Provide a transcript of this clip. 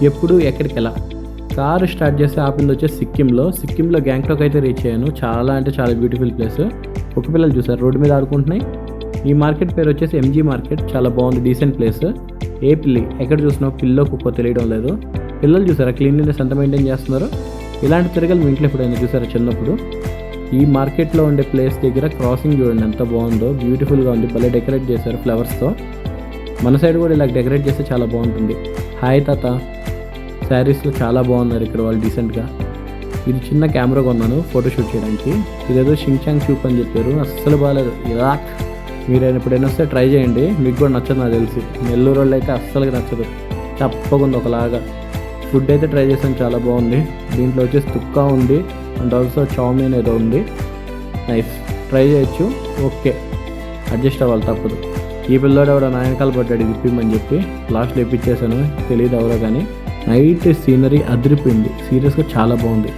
ఎప్పుడు ఎక్కడికి ఎలా కారు స్టార్ట్ చేస్తే ఆ పిల్ల వచ్చేసి సిక్కింలో గ్యాంగ్టాక్ అయితే రీచ్ అయ్యాను. చాలా అంటే చాలా బ్యూటిఫుల్ ప్లేస్. ఒక పిల్లలు చూసారు రోడ్డు మీద ఆడుకుంటున్నాయి. ఈ మార్కెట్ పేరు వచ్చేసి ఎంజీ మార్కెట్. చాలా బాగుంది, డీసెంట్ ప్లేస్. ఏ పిల్లి ఎక్కడ చూసినా పిల్లో కుక్కో తెలియడం లేదు. పిల్లలు చూసారా క్లీన్లీనెస్ ఎంత మెయింటైన్ చేస్తున్నారు. ఇలాంటి తిరగలు మీ ఇంట్లో ఎప్పుడైనా చూసారా చిన్నప్పుడు? ఈ మార్కెట్లో ఉండే ప్లేస్ దగ్గర క్రాసింగ్ చూడండి ఎంత బాగుందో, బ్యూటిఫుల్గా ఉంది. భలే డెకరేట్ చేశారు ఫ్లవర్స్తో. మన సైడ్ కూడా ఇలా డెకరేట్ చేస్తే చాలా బాగుంటుంది. హాయ్ తాత, శారీస్లో చాలా బాగున్నారు ఇక్కడ వాళ్ళు డీసెంట్గా. ఇది చిన్న కెమెరా కొన్నాను ఫోటోషూట్ చేయడానికి. ఇదేదో షించాంగ్ షూప్ అని చెప్పారు, అస్సలు బాగాలేదు. ఇలా మీరు ఎప్పుడైనా వస్తే ట్రై చేయండి, మీకు కూడా నచ్చదు నాకు తెలిసి. నెల్లూరు వాళ్ళు అయితే అస్సలుగా నచ్చదు, తప్పకుండా ఒకలాగా. ఫుడ్ అయితే ట్రై చేసాను, చాలా బాగుంది. దీంట్లో వచ్చేసి తుక్కా ఉంది అండ్ ఆల్సో చౌమీన్ ఏదో ఉంది. నైస్, ట్రై చేయొచ్చు. ఓకే, అడ్జస్ట్ అవ్వాలి తప్పదు. ఈ పిల్లోడు ఎవడో నా వెనకాల పడ్డాడు ఇది ఇప్పిమని చెప్పి లాస్ట్లో ఇప్పించేసాను. తెలియదు ఎవరో కానీ. నైట్ సీనరీ అదిరిపోయింది, సీరియస్గా చాలా బాగుంది.